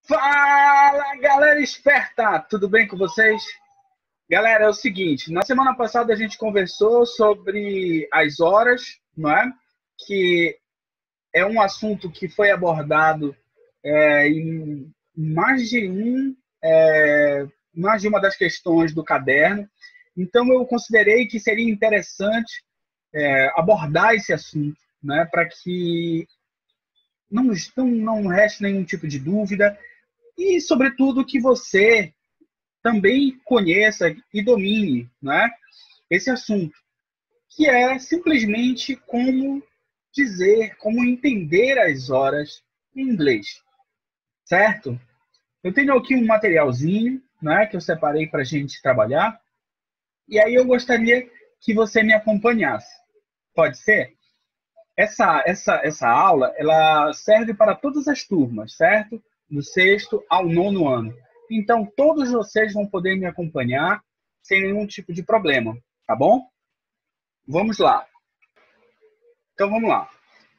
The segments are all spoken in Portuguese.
Fala, galera esperta! Tudo bem com vocês? Galera, é o seguinte, na semana passada a gente conversou sobre as horas, não é? Que é um assunto que foi abordado em mais de mais de uma das questões do caderno. Então eu considerei que seria interessante abordar esse assunto, né? Para que não reste nenhum tipo de dúvida e, sobretudo, que você também conheça e domine, né, esse assunto, que é simplesmente como dizer, como entender as horas em inglês, certo? Eu tenho aqui um materialzinho, né, que eu separei para a gente trabalhar, e aí eu gostaria que você me acompanhasse. Pode ser? Essa aula, ela serve para todas as turmas, certo? Do sexto ao nono ano. Então, todos vocês vão poder me acompanhar sem nenhum tipo de problema, tá bom? Vamos lá. Então, vamos lá.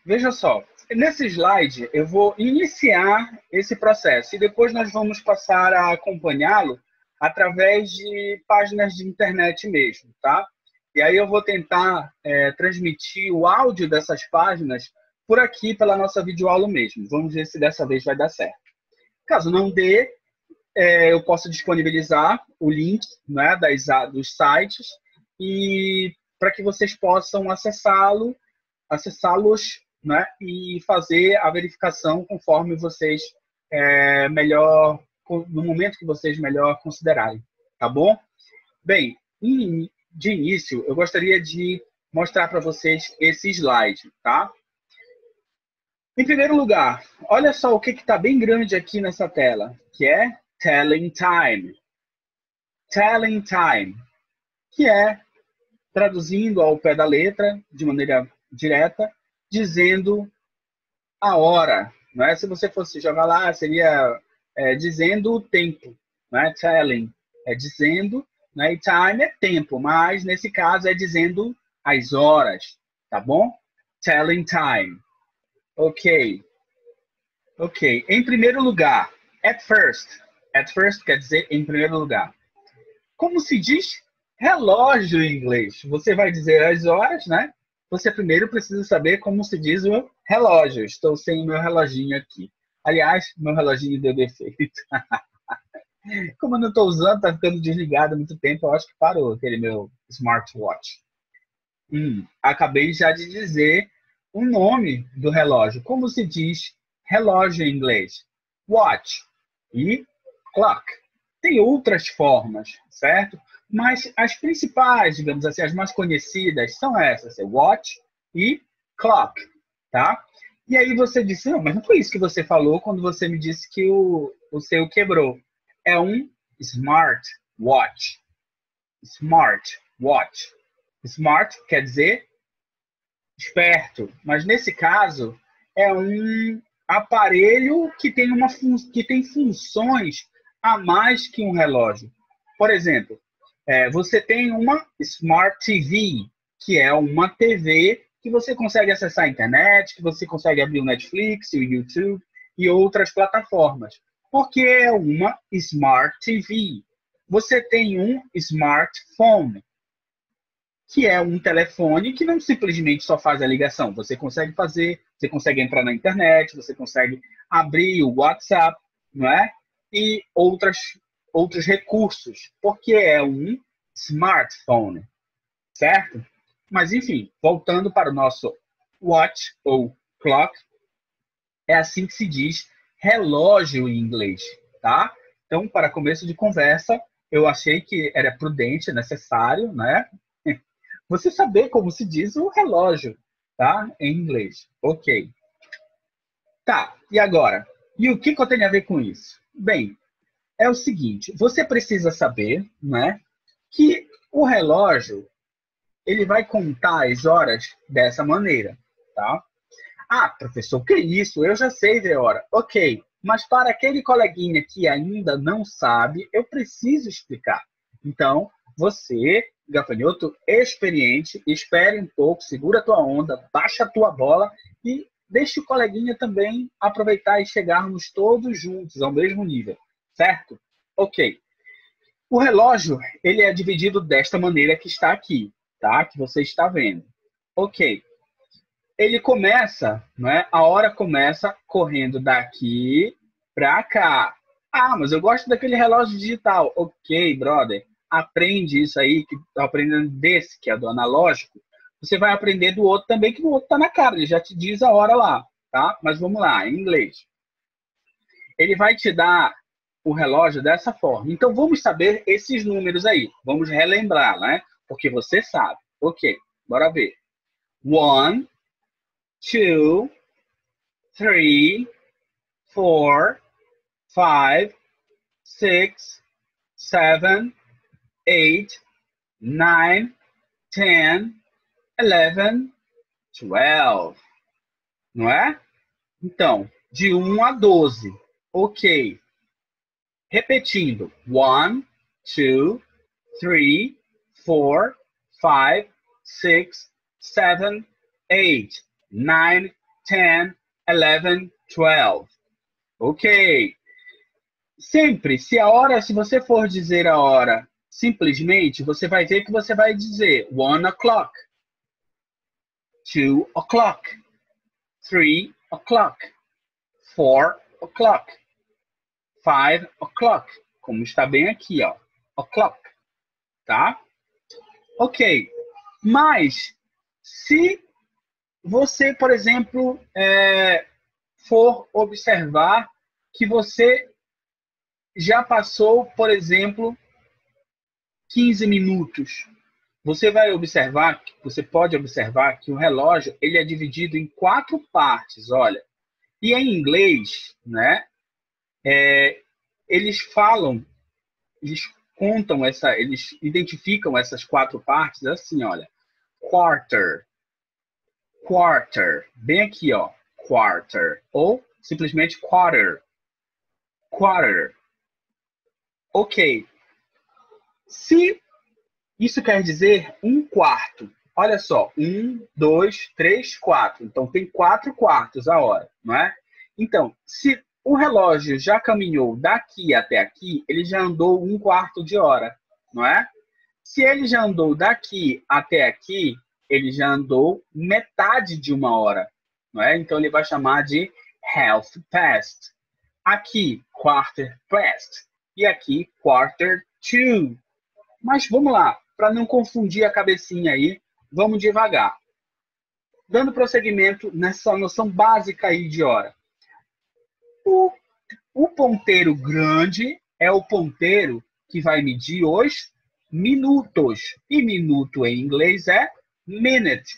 Veja só. Nesse slide, eu vou iniciar esse processo e depois nós vamos passar a acompanhá-lo através de páginas de internet mesmo, tá? E aí eu vou tentar transmitir o áudio dessas páginas por aqui, pela nossa videoaula mesmo. Vamos ver se dessa vez vai dar certo. Caso não dê, eu posso disponibilizar o link, né, dos sites e para que vocês possam acessá-los, né, e fazer a verificação conforme vocês no momento que vocês melhor considerarem, tá bom? Bem, de início, eu gostaria de mostrar para vocês esse slide, tá? Em primeiro lugar, olha só o que está bem grande aqui nessa tela, que é Telling Time. Telling Time, que é, traduzindo ao pé da letra, de maneira direta, dizendo a hora. Não é? Se você fosse jogar lá, seria dizendo o tempo. Não é? Telling é dizendo, né? E time é tempo, mas nesse caso é dizendo as horas, tá bom? Telling time. Ok. Ok. Em primeiro lugar, at first. At first quer dizer em primeiro lugar. Como se diz relógio em inglês? Você vai dizer as horas, né? Você primeiro precisa saber como se diz o relógio. Estou sem o meu reloginho aqui. Aliás, meu reloginho deu defeito. Como eu não estou usando, está ficando desligado há muito tempo, eu acho que parou aquele meu smartwatch. Acabei já de dizer o nome do relógio. Como se diz relógio em inglês? Watch e clock. Tem outras formas, certo? Mas as principais, digamos assim, as mais conhecidas são essas, watch e clock, tá? E aí você disse, não, mas não foi isso que você falou quando você me disse que o seu quebrou. É um smartwatch. Smartwatch. Smart quer dizer esperto, mas nesse caso é um aparelho que tem funções a mais que um relógio. Por exemplo, você tem uma Smart TV, que é uma TV que você consegue acessar a internet, que você consegue abrir o Netflix, o YouTube e outras plataformas. Porque é uma Smart TV. Você tem um smartphone, que é um telefone que não simplesmente só faz a ligação. Você consegue entrar na internet, você consegue abrir o WhatsApp, não é? E outros recursos, porque é um smartphone, certo? Mas, enfim, voltando para o nosso watch ou clock, é assim que se diz relógio em inglês, tá? Então, para começo de conversa, eu achei que era prudente, necessário, né? Você saber como se diz o relógio, tá? Em inglês. Ok. Tá, e agora? E o que eu tenho a ver com isso? Bem, é o seguinte, você precisa saber, né, que o relógio, ele vai contar as horas dessa maneira, tá? Ah, professor, o que é isso? Eu já sei ver hora. Ok, mas para aquele coleguinha que ainda não sabe, eu preciso explicar. Então, você, gafanhoto experiente, espere um pouco, segura a tua onda, baixa a tua bola e deixe o coleguinha também aproveitar e chegarmos todos juntos ao mesmo nível, certo? Ok. O relógio, ele é dividido desta maneira que está aqui, tá? Que você está vendo. Ok. Ele começa, não é? A hora começa correndo daqui para cá. Ah, mas eu gosto daquele relógio digital. Ok, brother. Aprende isso aí, que tá aprendendo desse, que é do analógico. Você vai aprender do outro também, que o outro tá na cara. Ele já te diz a hora lá, tá? Mas vamos lá, em inglês. Ele vai te dar o relógio dessa forma. Então, vamos saber esses números aí. Vamos relembrar, né? Porque você sabe. Ok, bora ver. 1, 2, 3, 4, 5, 6, 7, 8, 9, 10, 11, 12. Não é? Então, de 1 a 12. Ok. Repetindo. 1, 2, 3, 4, 5, 6, 7, 8, 9, 10, 11, 12. Ok. Sempre, se você for dizer a hora simplesmente, você vai ver que você vai dizer 1 o'clock, 2 o'clock, 3 o'clock, 4 o'clock, 5 o'clock, como está bem aqui, ó, o'clock, tá? Ok, mas se você, por exemplo, for observar que você já passou, por exemplo, 15 minutos, você pode observar que o relógio ele é dividido em 4 partes, olha. E em inglês, né, eles eles identificam essas 4 partes assim, olha. Quarter, quarter, bem aqui, ó, quarter, ou simplesmente quarter, quarter. Ok. Se isso quer dizer 1/4, olha só, 1, 2, 3, 4. Então, tem 4 quartos a hora, não é? Então, se o relógio já caminhou daqui até aqui, ele já andou 1/4 de hora, não é? Se ele já andou daqui até aqui, ele já andou metade de 1 hora, não é? Então, ele vai chamar de half past. Aqui, quarter past. E aqui, quarter to. Mas vamos lá, para não confundir a cabecinha aí, vamos devagar. Dando prosseguimento nessa noção básica aí de hora. O ponteiro grande é o ponteiro que vai medir os minutos. E minuto em inglês é minute.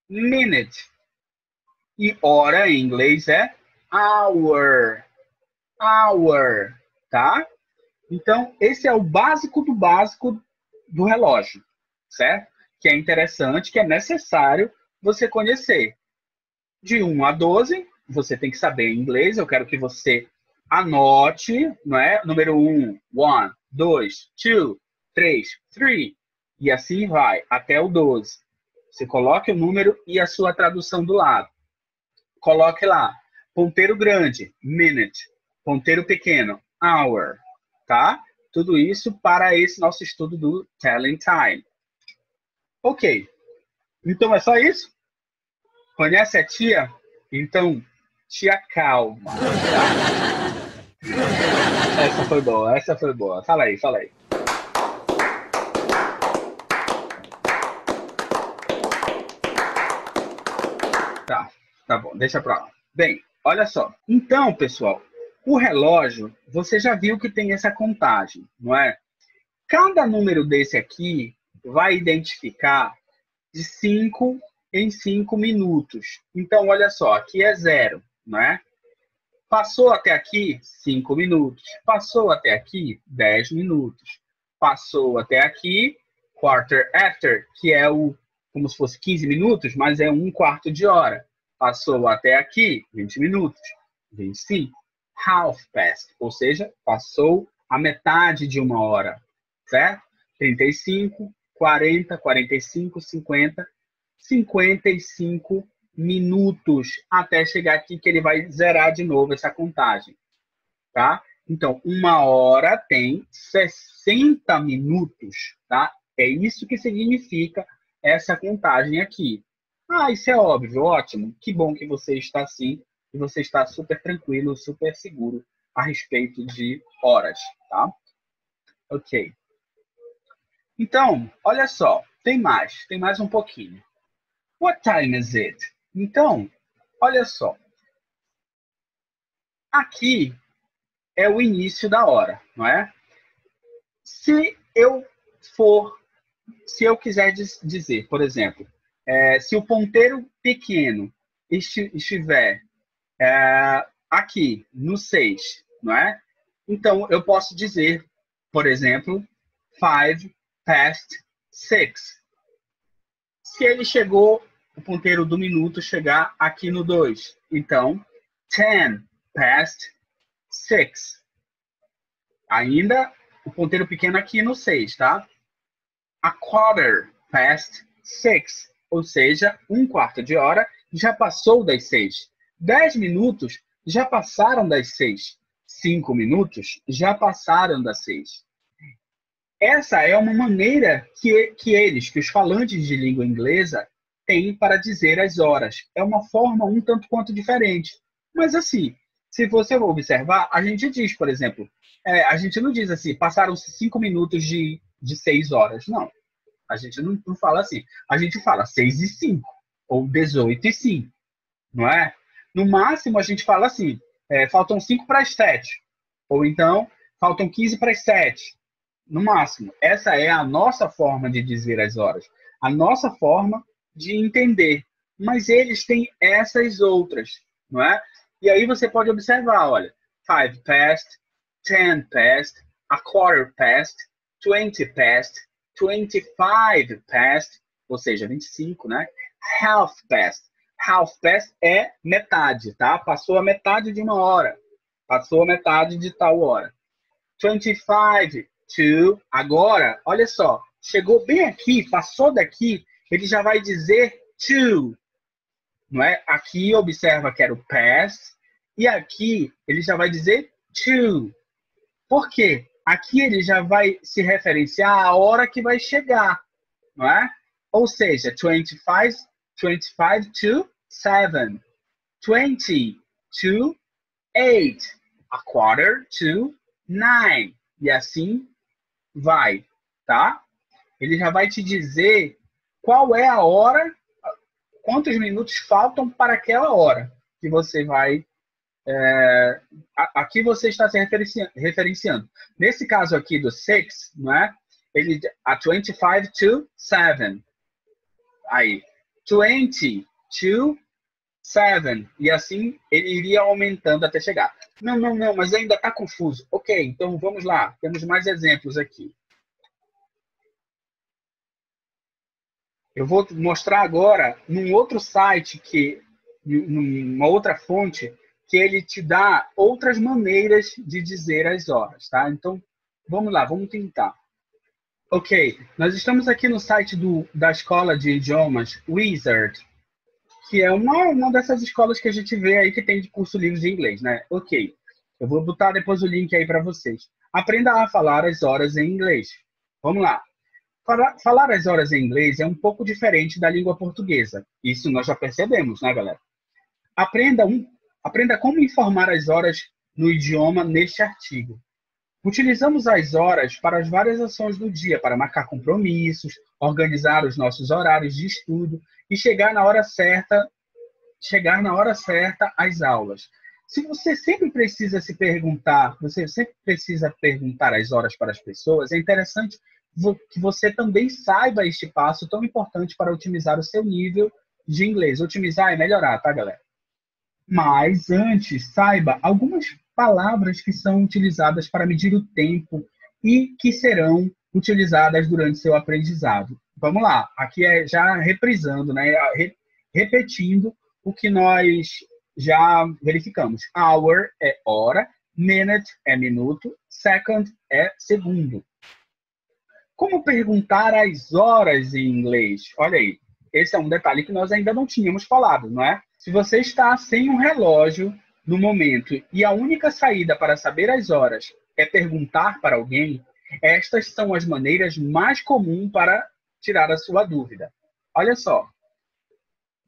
Minute. E hora em inglês é hour. Hour. Tá? Então, esse é o básico do relógio, certo? Que é interessante, que é necessário você conhecer. De 1 a 12, você tem que saber inglês. Eu quero que você anote, não é? Número 1, 1, 2, 2, 3, 3. E assim vai, até o 12. Você coloque o número e a sua tradução do lado. Coloque lá, ponteiro grande, minute. Ponteiro pequeno, hour. Tá? Tudo isso para esse nosso estudo do Telling Time. Ok. Então é só isso? Conhece a tia? Então, tia calma. Tá? Essa foi boa, essa foi boa. Fala aí, fala aí. Tá bom, deixa pra lá. Bem, olha só. Então, pessoal, o relógio, você já viu que tem essa contagem, não é? Cada número desse aqui vai identificar de 5 em 5 minutos. Então, olha só, aqui é 0, não é? Passou até aqui, 5 minutos. Passou até aqui, 10 minutos. Passou até aqui, quarter after, que é como se fosse 15 minutos, mas é 1/4 de hora. Passou até aqui, 20 minutos. 25. Half past, ou seja, passou a metade de 1 hora, certo? 35, 40, 45, 50, 55 minutos até chegar aqui, que ele vai zerar de novo essa contagem, tá? Então, 1 hora tem 60 minutos, tá? É isso que significa essa contagem aqui. Ah, isso é óbvio, ótimo. Que bom que você está assim, que você está super tranquilo, super seguro a respeito de horas, tá? Ok. Então, olha só, tem mais um pouquinho. What time is it? Então, olha só. Aqui é o início da hora, não é? Se eu quiser dizer, por exemplo, se o ponteiro pequeno estiver aqui no 6, não é? Então, eu posso dizer, por exemplo, 6:05. Se ele chegou, o ponteiro do minuto chegar aqui no 2, então, 10:06. Ainda o ponteiro pequeno aqui no 6, tá? 1/4 past 6, ou seja, 1/4 de hora já passou das 6. 10 minutos já passaram das 6. 5 minutos já passaram das 6. Essa é uma maneira que os falantes de língua inglesa, têm para dizer as horas. É uma forma um tanto quanto diferente. Mas assim, se você observar, a gente diz, por exemplo, a gente não diz assim, passaram-se 5 minutos de 6 horas. Não. A gente não fala assim. A gente fala 6:05 ou 18:05, não é? No máximo, a gente fala assim, faltam 5 para as 7. Ou então, faltam 15 para as 7. No máximo. Essa é a nossa forma de dizer as horas. A nossa forma de entender. Mas eles têm essas outras, não é? E aí você pode observar, olha, 5 past, 10 past, 1/4 past, 20 past, 25 past, ou seja, 25, né? Half past. Half past é metade, tá? Passou a metade de uma hora. Passou a metade de tal hora. 25 to, agora, olha só, chegou bem aqui, passou daqui, ele já vai dizer to, não é? Aqui observa que era o past, e aqui ele já vai dizer to. Por quê? Aqui ele já vai se referenciar à hora que vai chegar, não é? Ou seja, 25 to 7, 20 to 8, 1/4 to 9, e assim vai, tá? Ele já vai te dizer qual é a hora, quantos minutos faltam para aquela hora que você vai... aqui você está se referenciando. Nesse caso aqui do 6, não é? Ele, a 25 to 7. Aí, 20 to 7. E assim ele iria aumentando até chegar. Não, mas ainda está confuso. Ok, então vamos lá. Temos mais exemplos aqui. Eu vou mostrar agora num outro site, numa outra fonte, que ele te dá outras maneiras de dizer as horas, tá? Então, vamos lá, vamos tentar. Ok, nós estamos aqui no site da escola de idiomas Wizard, que é uma dessas escolas que a gente vê aí que tem de curso livre de inglês, né? Ok, eu vou botar depois o link aí para vocês. Aprenda a falar as horas em inglês. Vamos lá. Falar as horas em inglês é um pouco diferente da língua portuguesa. Isso nós já percebemos, né, galera? Aprenda como informar as horas no idioma neste artigo. Utilizamos as horas para as várias ações do dia, para marcar compromissos, organizar os nossos horários de estudo e chegar na hora certa às aulas. Se você sempre precisa perguntar as horas para as pessoas, é interessante que você também saiba este passo tão importante para otimizar o seu nível de inglês. Otimizar é melhorar, tá, galera? Mas antes, saiba algumas palavras que são utilizadas para medir o tempo e que serão utilizadas durante seu aprendizado. Vamos lá, aqui é já reprisando, né? Repetindo o que nós já verificamos. Hour é hora, minute é minuto, second é segundo. Como perguntar as horas em inglês? Olha aí, esse é um detalhe que nós ainda não tínhamos falado, não é? Se você está sem um relógio no momento e a única saída para saber as horas é perguntar para alguém, estas são as maneiras mais comuns para tirar a sua dúvida. Olha só.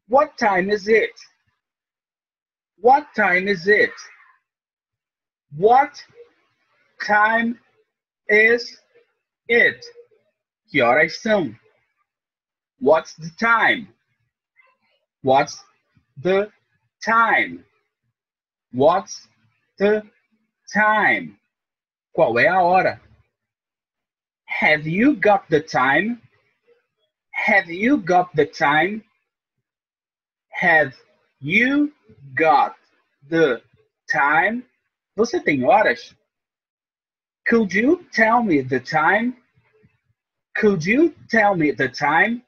What time is it? What time is it? What time is it? Que horas são? What's the time? What's the time? What's the time? Qual é a hora? Have you got the time? Have you got the time? Have you got the time? Você tem horas? Could you tell me the time? Could you tell me the time?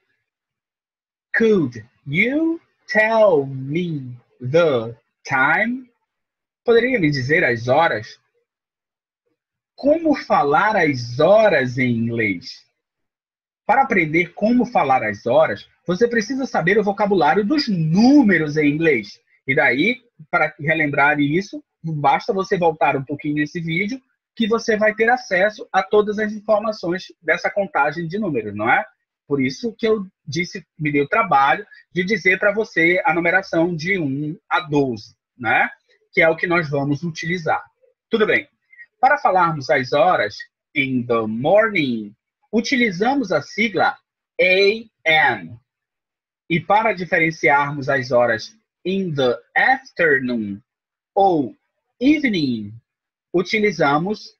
Could you tell me the time? Poderia me dizer as horas? Como falar as horas em inglês? Para aprender como falar as horas, você precisa saber o vocabulário dos números em inglês. E daí, para relembrar isso, basta você voltar um pouquinho nesse vídeo que você vai ter acesso a todas as informações dessa contagem de números, não é? Por isso que eu disse, me dei o trabalho de dizer para você a numeração de 1 a 12, né? Que é o que nós vamos utilizar. Tudo bem. Para falarmos as horas in the morning, utilizamos a sigla AM. E para diferenciarmos as horas in the afternoon ou evening, utilizamos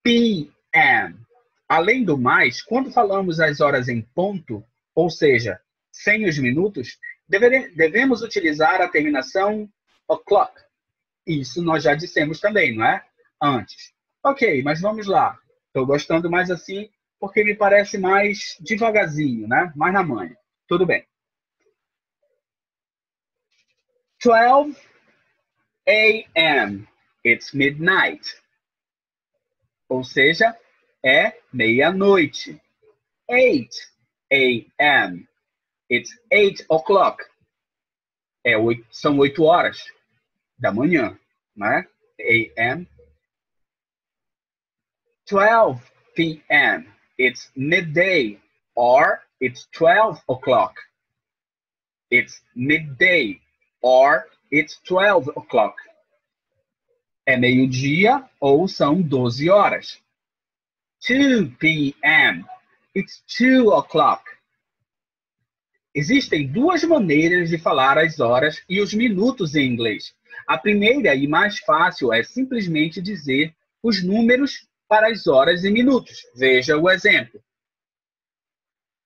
PM. Além do mais, quando falamos as horas em ponto, ou seja, sem os minutos, devemos utilizar a terminação o'clock. Isso nós já dissemos também, não é? Antes. Ok, mas vamos lá. Estou gostando mais assim porque me parece mais devagarzinho, né? Mais na manha. Tudo bem. 12 a.m. It's midnight. Ou seja, é meia-noite. 8 a.m. It's 8 o'clock. São 8 horas da manhã, né? A.m. 12 p.m. It's midday or it's 12 o'clock. It's midday or it's 12 o'clock. É meio-dia ou são 12 horas. 2 p.m. It's 2 o'clock. Existem duas maneiras de falar as horas e os minutos em inglês. A primeira e mais fácil é simplesmente dizer os números para as horas e minutos. Veja o exemplo.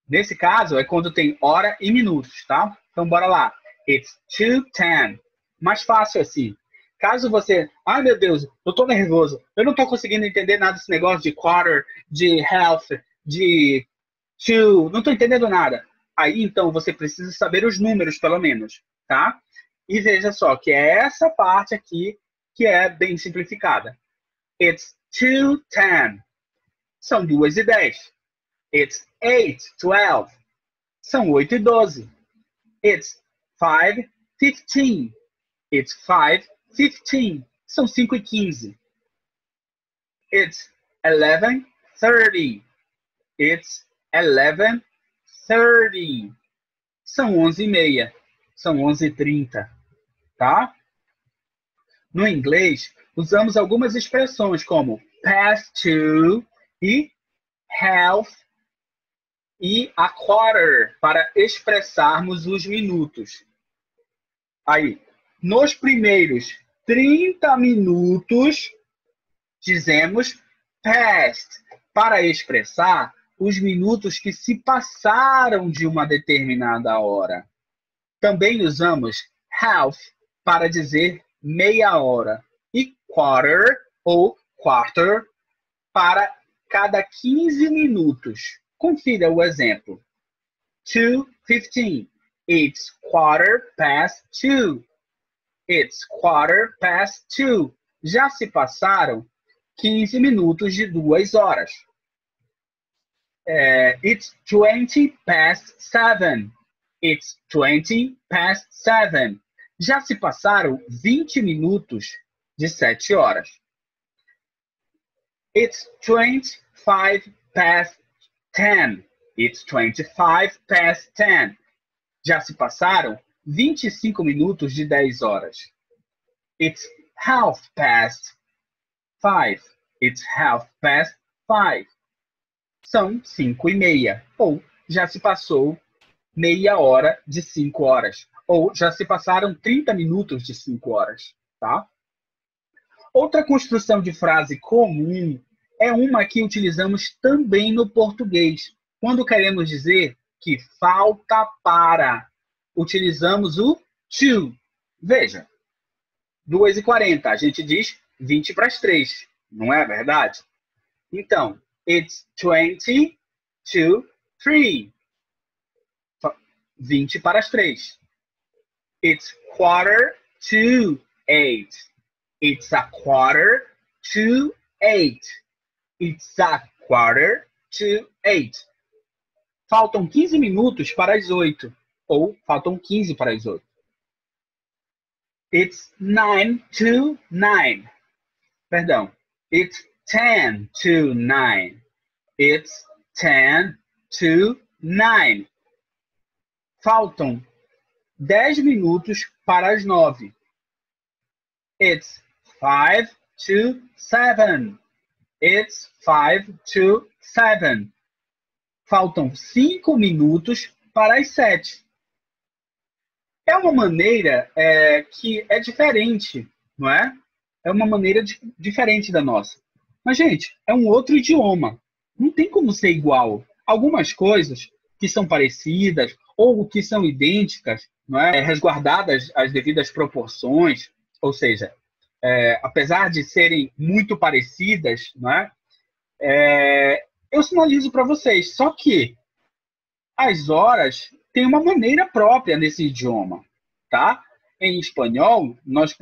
Nesse caso, é quando tem hora e minutos, tá? Então, bora lá. It's 2:10. Mais fácil assim. Caso você... Ai, meu Deus, eu tô nervoso. Eu não tô conseguindo entender nada desse negócio de quarter, de half, de two. Não tô entendendo nada. Aí, então, você precisa saber os números, pelo menos, tá? E veja só que é essa parte aqui que é bem simplificada. It's 2:10. São 2:10. It's 8:12. São 8:12. It's 5:15. It's 5:15. São 5:15. It's 11:30. It's 11:30. São 11:30. São 11:30. Tá? No inglês, usamos algumas expressões como past two e half e a quarter para expressarmos os minutos. Aí, nos primeiros 30 minutos, dizemos past para expressar os minutos que se passaram de uma determinada hora. Também usamos half para dizer meia hora e quarter ou quarter para cada 15 minutos. Confira o exemplo. 2:15. It's 2:15. It's 2:15. Já se passaram 15 minutos de 2 horas. It's 7:20. It's 20 past 7. Já se passaram 20 minutos de 7 horas. It's 25 past 10. It's 25 past 10. Já se passaram 25 minutos de 10 horas. It's half past 5. It's half past 5. São 5:30. Ou já se passou meia hora de 5 horas. Ou já se passaram 30 minutos de 5 horas. Tá? Outra construção de frase comum é uma que utilizamos também no português. Quando queremos dizer que falta para, utilizamos o to. Veja, 2:40, a gente diz 20 para as 3, não é verdade? Então, it's 20 to 3. 20 para as 3. It's quarter to 8. It's a quarter to 8. It's a quarter to 8. Faltam 15 minutos para as 8. Ou faltam 15 para as 8. It's 9 to 9. Perdão. It's 10 to 9. It's 10 to 9. Faltam 10 minutos para as 9. It's 5 to 7. It's 5 to 7. Faltam 5 minutos para as 7. É uma maneira que é diferente, não é? É uma maneira diferente da nossa. Mas, gente, é um outro idioma. Não tem como ser igual. Algumas coisas que são parecidas ou que são idênticas, não é? Resguardadas as devidas proporções, ou seja, apesar de serem muito parecidas, não é? Eu sinalizo para vocês. Só que as horas têm uma maneira própria nesse idioma, tá? Em espanhol, nós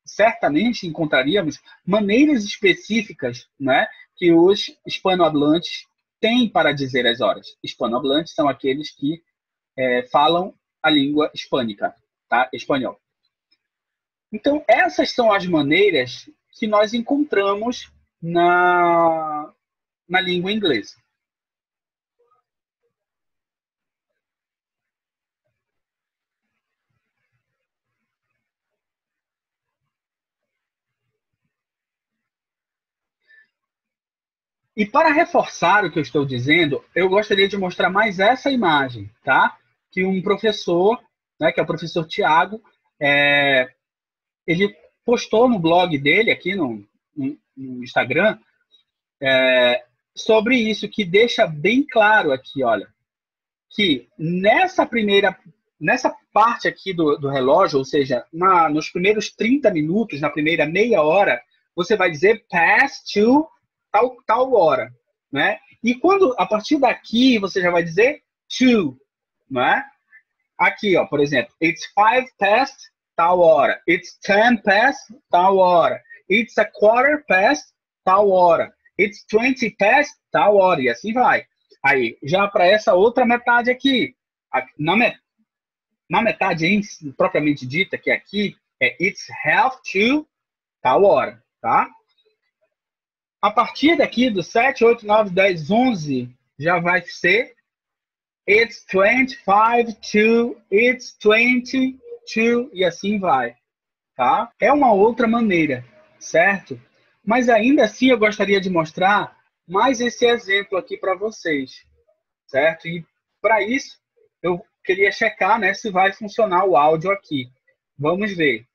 certamente encontraríamos maneiras específicas, né, que os hispanohablantes têm para dizer as horas. Hispanohablantes são aqueles que falam a língua hispânica, tá? Espanhol. Então, essas são as maneiras que nós encontramos na língua inglesa. E para reforçar o que eu estou dizendo, eu gostaria de mostrar mais essa imagem, tá? Que um professor, né, que é o professor Tiago, ele postou no blog dele, aqui no Instagram, sobre isso, que deixa bem claro aqui, olha, que nessa parte aqui do relógio, ou seja, nos primeiros 30 minutos, na primeira meia hora, você vai dizer past to tal hora, né? E quando, a partir daqui, você já vai dizer to, né? Aqui, ó, por exemplo, it's 5 past tal hora, it's 10 past tal hora, it's a quarter past tal hora, it's 20 past tal hora, e assim vai. Aí, já para essa outra metade aqui, na metade propriamente dita, que aqui é it's half to tal hora, tá? A partir daqui do 7, 8, 9, 10, 11, já vai ser it's 25 to, it's 20 to, e assim vai, tá? É uma outra maneira, certo? Mas ainda assim eu gostaria de mostrar mais esse exemplo aqui para vocês, certo? E para isso eu queria checar, né, se vai funcionar o áudio aqui. Vamos ver.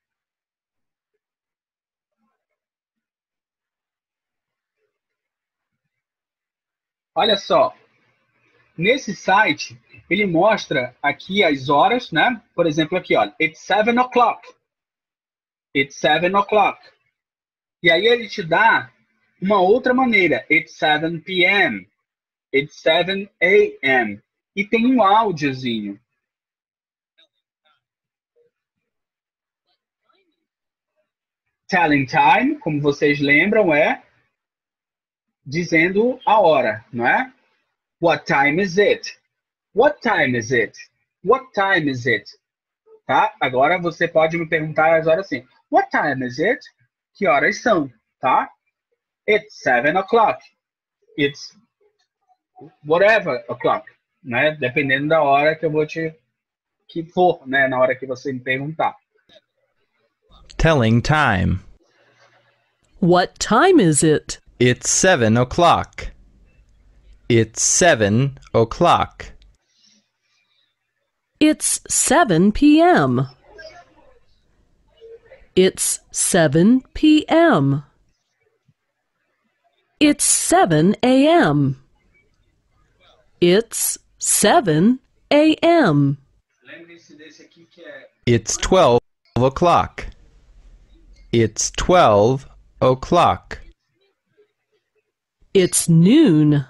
Olha só, nesse site, ele mostra aqui as horas, né? Por exemplo, aqui, olha, it's 7 o'clock. It's 7 o'clock. E aí ele te dá uma outra maneira, it's 7 p.m. It's 7 a.m. E tem um áudiozinho. Telling time, como vocês lembram, é dizendo a hora, não é? What time is it? What time is it? What time is it? Tá? Agora você pode me perguntar as horas assim. What time is it? Que horas são? Tá? It's 7 o'clock. It's whatever o'clock. Né? Dependendo da hora que eu vou que for, né? Na hora que você me perguntar. Telling time. What time is it? It's 7 o'clock. It's 7 o'clock. It's 7 p.m. It's 7 p.m. It's 7 a.m. It's 7 a.m. It's 12 o'clock. It's 12 o'clock. It's noon.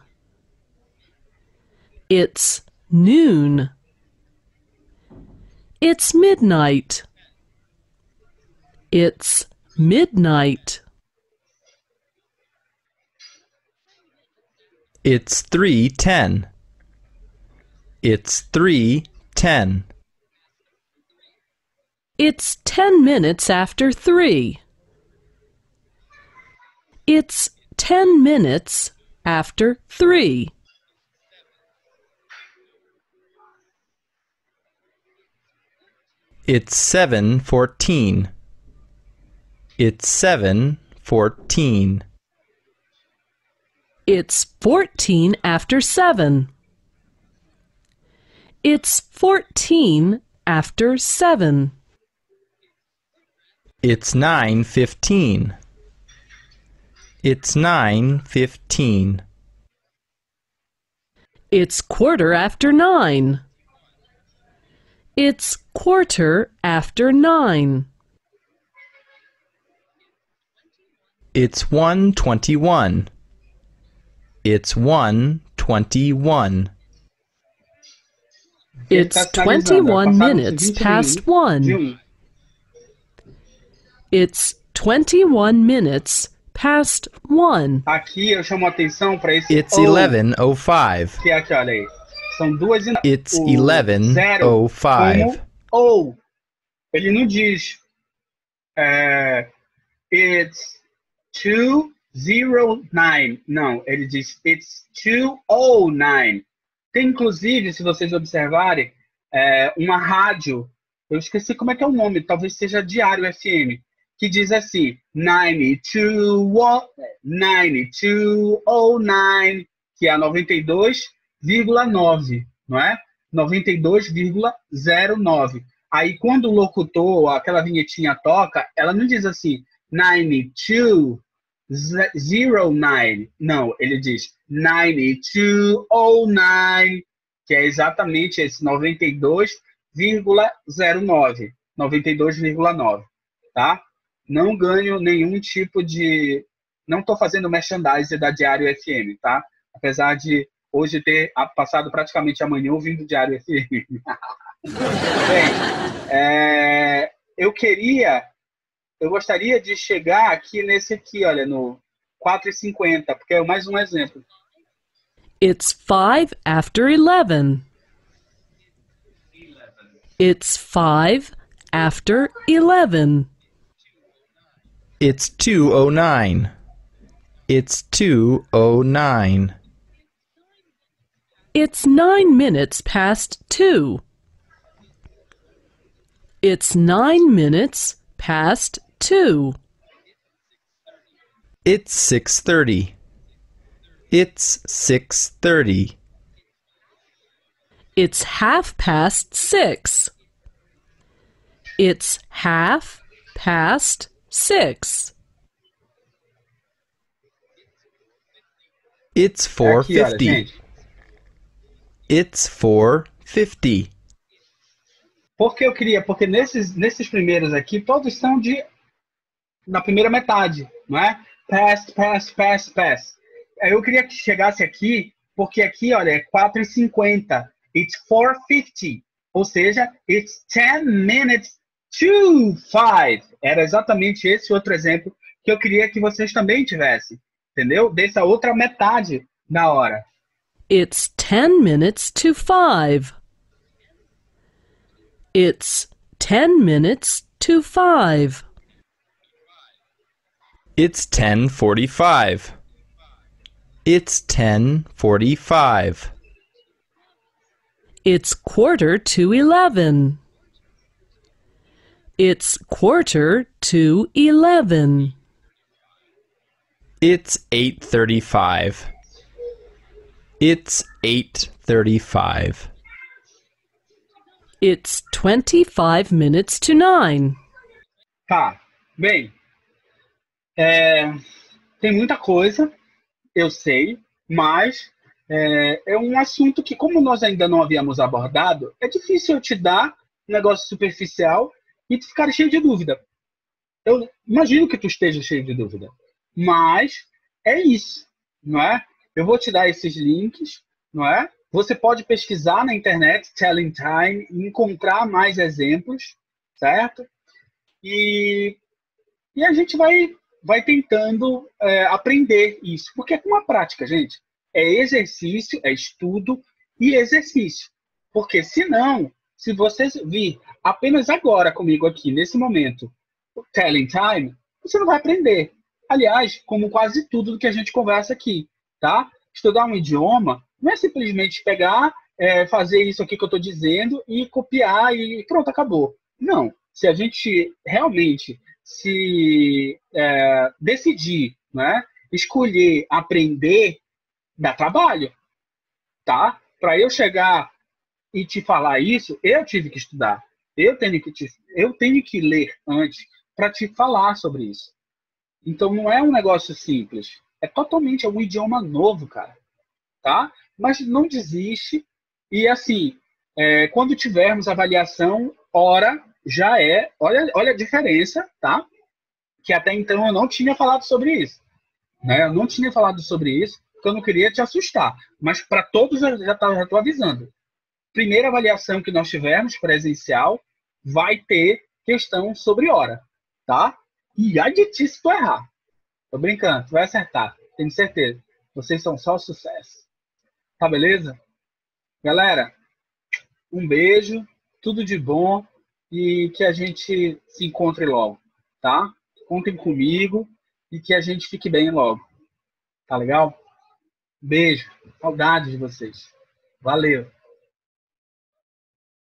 It's noon. It's midnight. It's midnight. It's 3:10. It's 3:10. It's 10 minutes after 3. It's 10 minutes after 3. It's 7:14. It's 7:14. It's 14 after 7. It's 14 after 7. It's 9:15. It's 9:15. It's quarter after 9. It's quarter after 9. It's 1:21. It's 1:21. It's 21 minutes past 1. It's 21 minutes past 1. Aqui eu chamo a atenção para esse It's O, 11:05. que é aqui, olha aí. São duas e It's o zero 11:05. como ou. Ele não diz it's 2:09. Não, ele diz it's 2:09. Tem, inclusive, se vocês observarem, uma rádio, eu esqueci como é que é o nome, talvez seja Diário FM, que diz assim, 9209, que é a 92,9, não é? 92,09. Aí, quando o locutor, aquela vinhetinha toca, ela não diz assim, 9209. Não, ele diz 9209, que é exatamente esse 92,09. 92,9, tá? Não ganho nenhum tipo de... Não estou fazendo merchandising da Diário FM, tá? Apesar de hoje ter passado praticamente a manhã ouvindo Diário FM. Bem, eu gostaria de chegar aqui nesse aqui, olha, no 4:50, porque é mais um exemplo. It's 5 after 11. It's 5 after 11. It's 2:09. It's 2:09. It's 9 minutes past 2. It's 9 minutes past 2. It's 6:30. It's 6:30. It's half past 6. It's half past 6. It's Aqui, olha, 4:50. gente. It's 4:50. Porque eu queria, porque nesses primeiros aqui, todos são na primeira metade, não é? Past, past, past, past. Aí eu queria que chegasse aqui, porque aqui, olha, é 4:50. It's 4:50. Ou seja, it's 10 minutes to 5. Era exatamente esse outro exemplo que eu queria que vocês também tivessem. Entendeu? Dessa outra metade da hora. It's 10 minutes to 5. It's 10 minutes to 5. It's 10:45. It's 10:45. It's 10:45. It's 10:45. It's 8:35. It's 8:35. It's 25 minutes to 9. Tá, bem, tem muita coisa, eu sei, mas é um assunto que, como nós ainda não havíamos abordado, é difícil eu te dar um negócio superficial e tu ficar cheio de dúvida. Eu imagino que tu esteja cheio de dúvida, mas é isso, não é? Eu vou te dar esses links, não é? Você pode pesquisar na internet, Telling Time, e encontrar mais exemplos, certo? E a gente vai tentando aprender isso, porque é com a prática, gente. É exercício, é estudo e exercício. Porque senão, se você vir apenas agora comigo aqui, nesse momento, o Telling Time, você não vai aprender. Aliás, como quase tudo do que a gente conversa aqui, tá? Estudar um idioma não é simplesmente pegar, fazer isso aqui que eu estou dizendo e copiar e pronto, acabou. Não. Se a gente realmente se decidir, né, escolher aprender, dá trabalho, tá? Para eu chegar e te falar isso, eu tive que estudar. Eu tenho que ler antes para te falar sobre isso. Então não é um negócio simples. É totalmente um idioma novo, cara. Tá? Mas não desiste. E assim, quando tivermos avaliação, já olha a diferença, tá? Que até então eu não tinha falado sobre isso. Né? Eu não tinha falado sobre isso, porque eu não queria te assustar. Mas para todos eu já estou avisando. Primeira avaliação que nós tivermos, presencial, vai ter questão sobre hora, tá? E ai de ti se tu errar. Tô brincando, tu vai acertar, tenho certeza. Vocês são só sucesso. Tá, beleza? Galera, um beijo, tudo de bom e que a gente se encontre logo, tá? Contem comigo e que a gente fique bem logo. Tá legal? Beijo, saudade de vocês. Valeu!